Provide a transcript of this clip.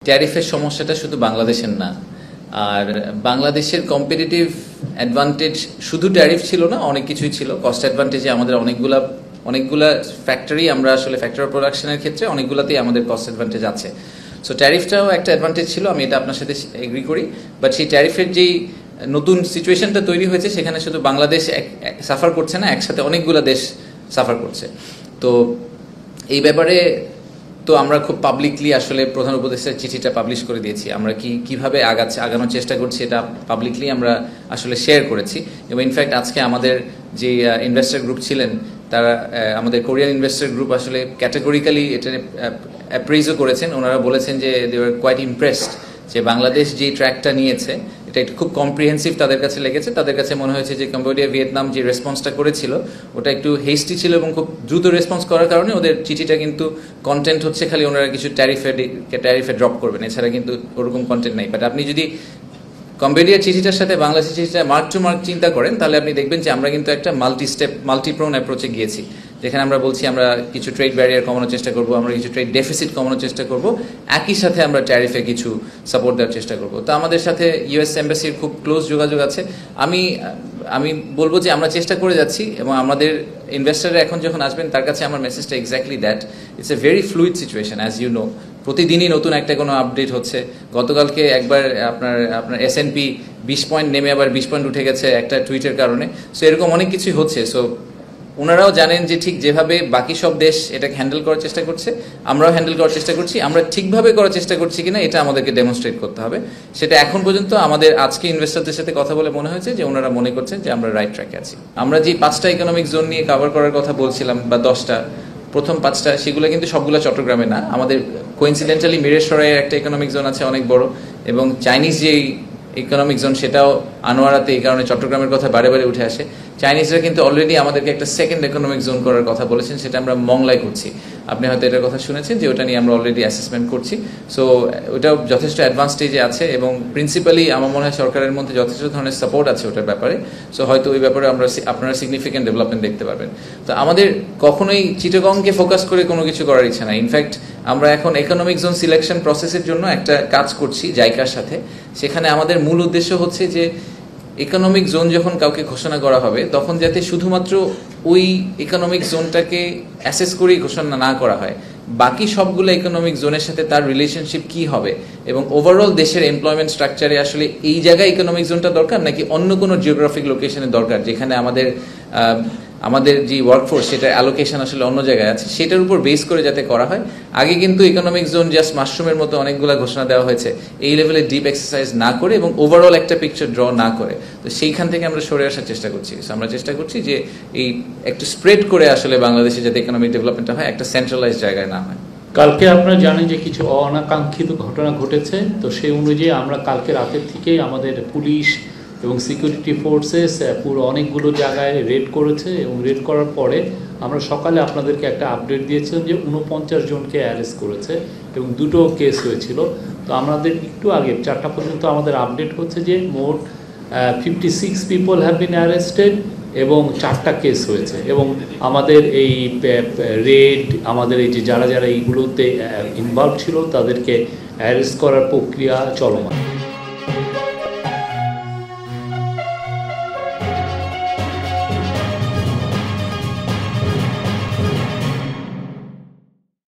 ট্যারিফের সমস্যাটা শুধু বাংলাদেশের না, আর বাংলাদেশের কম্পিটিটিভ অ্যাডভান্টেজ শুধু ট্যারিফ ছিল না, অনেক কিছুই ছিল। কস্ট অ্যাডভান্টেজে আমাদের অনেকগুলা ফ্যাক্টরি, আমরা আসলে ফ্যাক্টরি প্রোডাকশনের ক্ষেত্রে অনেকগুলাতেই আমাদের কস্ট অ্যাডভান্টেজ আছে। সো ট্যারিফটাও একটা অ্যাডভান্টেজ ছিল, আমি এটা আপনার সাথে এগ্রি করি। বাট সেই ট্যারিফের যেই নতুন সিচুয়েশনটা তৈরি হয়েছে, সেখানে শুধু বাংলাদেশ সাফার করছে না, একসাথে অনেকগুলো দেশ সাফার করছে। তো এই ব্যাপারে তো আমরা খুব পাবলিকলি আসলে প্রধান উপদেষ্টার চিঠিটা পাবলিশ করে দিয়েছি। আমরা কিভাবে আগানোর চেষ্টা করছি এটা পাবলিকলি আমরা আসলে শেয়ার করেছি। এবং ইনফ্যাক্ট আজকে আমাদের যে ইনভেস্টর গ্রুপ ছিলেন, তারা আমাদের কোরিয়ান ইনভেস্টর গ্রুপ আসলে ক্যাটাগরিক্যালি এটা অ্যাপ্রেইজও করেছেন। ওনারা বলেছেন যে দে আর কোয়াইট ইমপ্রেসড যে বাংলাদেশ যে ট্র্যাকটা নিয়েছে এটা একটু খুব কম্প্রিহেন্সিভ তাদের কাছে লেগেছে। তাদের কাছে মনে হয়েছে যে কম্বোডিয়া ভিয়েতনাম যে রেসপন্সটা করেছিল ওটা একটু হেস্টি ছিল, এবং খুব দ্রুত রেসপন্স করার কারণে ওদের চিঠিটা কিন্তু কন্টেন্ট হচ্ছে খালি ওনারা কিছু ট্যারিফে ড্রপ করবেন, এছাড়া কিন্তু ওরকম কন্টেন্ট নাই। বাট আপনি যদি কম্বোডিয়ার চিঠিটার সাথে বাংলাদেশের চিঠিটা মার্ক টু মার্ক চিন্তা করেন, তাহলে আপনি দেখবেন যে আমরা কিন্তু একটা মাল্টিপ্রোন অ্যাপ্রোচে গিয়েছি, যেখানে আমরা বলছি আমরা কিছু ট্রেড ব্যারিয়ার কমানোর চেষ্টা করব, আমরা কিছু ট্রেড ডেফিসিট কমানোর চেষ্টা করব, একই সাথে আমরা ট্যারিফে কিছু সাপোর্ট দেওয়ার চেষ্টা করব। তো আমাদের সাথে ইউএস এম্বাসির খুব ক্লোজ যোগাযোগ আছে। আমি বলবো যে আমরা চেষ্টা করে যাচ্ছি, এবং আমাদের ইনভেস্টাররা এখন যখন আসবেন তার কাছে আমার মেসেজটা exactly that, it's a very fluid situation as you know. প্রতিদিনই নতুন একটা কোনো আপডেট হচ্ছে। গতকালকে একবার আপনার S&P 20 পয়েন্ট নেমে আবার 20 পয়েন্ট উঠে গেছে একটা টুইটের কারণে। সো এরকম অনেক কিছুই হচ্ছে। সো ওনারাও জানেন যে ঠিক যেভাবে বাকি সব দেশ এটাকে হ্যান্ডেল করার চেষ্টা করছে, আমরাও হ্যান্ডেল করার চেষ্টা করছি। আমরা ঠিকভাবে করার চেষ্টা করছি কিনা এটা আমাদেরকে ডেমনস্ট্রেট করতে হবে। সেটা এখন পর্যন্ত আমাদের আজকে ইনভেস্টরদের সাথে কথা বলে মনে হয়েছে যে ওনারা মনে করছেন যে আমরা রাইট ট্র্যাকে আছি। আমরা যে 5টা ইকোনমিক জোন নিয়ে কভার করার কথা বলছিলাম, বা 10টা, প্রথম 5টা সেগুলো কিন্তু সবগুলো চট্টগ্রামে না। আমাদের কোইন্সিডেন্টালি মিরেশ্বরের একটা ইকোনমিক জোন আছে অনেক বড়, এবং চাইনিজ যে ইকোনমিক জোন সেটাও আনোয়ারাতে, এই কারণে চট্টগ্রামের কথা বারে বারে উঠে আসে। চাইনিজরা কিন্তু অলরেডি আমাদেরকে একটা সেকেন্ড ইকোনমিক জোন করার কথা বলেছেন, সেটা আমরা মংলায় করছি। আপনি হয়তো এটার কথা শুনেছেন যে ওটা নিয়ে আমরা অলরেডি অ্যাসেসমেন্ট করছি। সো ওটাও যথেষ্ট অ্যাডভান্স স্টেজে আছে, এবং প্রিন্সিপালি আমার মনে হয় সরকারের মধ্যে যথেষ্ট ধরনের সাপোর্ট আছে ওটার ব্যাপারে। সো হয়তো ওই ব্যাপারে আপনারা সিগনিফিকেন্ট ডেভেলপমেন্ট দেখতে পারবেন। তো আমাদের কখনোই চিটাগংকে ফোকাস করে কোনো কিছু করার ইচ্ছা নাই। ইনফ্যাক্ট আমরা এখন ইকোনমিক জোন সিলেকশন প্রসেসের জন্য একটা কাজ করছি জাইকার সাথে। সেখানে আমাদের মূল উদ্দেশ্য হচ্ছে যে ইকোনমিক জোন যখন কাউকে ঘোষণা করা হবে, তখন যাতে শুধুমাত্র ওই ইকোনমিক জোনটাকে অ্যাসেস করেই ঘোষণা না করা হয়, বাকি সবগুলো ইকোনমিক জোনের সাথে তার রিলেশনশিপ কি হবে, এবং ওভারঅল দেশের এমপ্লয়মেন্ট স্ট্রাকচারে আসলে এই জায়গায় ইকোনমিক জোনটা দরকার নাকি অন্য কোনো জিওগ্রাফিক লোকেশনে দরকার, যেখানে আমাদের যে ওয়ার্কফোর্স সেটার অ্যালোকেশন আসলে অন্য জায়গায় আছে, সেটার উপর বেস করে যাতে করা হয়। আগে কিন্তু ইকোনমিক জোন জাস্ট মাশরুমের মতো অনেকগুলো ঘোষণা দেওয়া হয়েছে, এই লেভেলে ডিপ এক্সারসাইজ না করে এবং ওভারঅল একটা পিকচার ড্র না করে। তো সেইখান থেকে আমরা সরে আসার চেষ্টা করছি। আমরা চেষ্টা করছি যে এই একটু স্প্রেড করে আসলে বাংলাদেশে যাতে ইকোনমিক ডেভেলপমেন্টটা হয়, একটা সেন্ট্রালাইজ জায়গায় না হয়। কালকে আপনারা জানেন যে কিছু অনাকাঙ্ক্ষিত ঘটনা ঘটেছে। তো সেই অনুযায়ী আমরা কালকে রাতের থেকেই আমাদের পুলিশ এবং সিকিউরিটি ফোর্সেস পুরো অনেকগুলো জায়গায় রেড করেছে, এবং রেড করার পরে আমরা সকালে আপনাদেরকে একটা আপডেট দিয়েছিলাম যে 49 জনকে অ্যারেস্ট করেছে, এবং 2টো কেস হয়েছিল। তো আমাদের একটু আগে 4টা পর্যন্ত আমাদের আপডেট হচ্ছে যে মোট 56 পিপল হ্যাভ বিন অ্যারেস্টেড, এবং 4টা কেস হয়েছে। এবং আমাদের এই রেড, আমাদের এই যে যারা এইগুলোতে ইনভলভ ছিল তাদেরকে অ্যারেস্ট করার প্রক্রিয়া চলমান।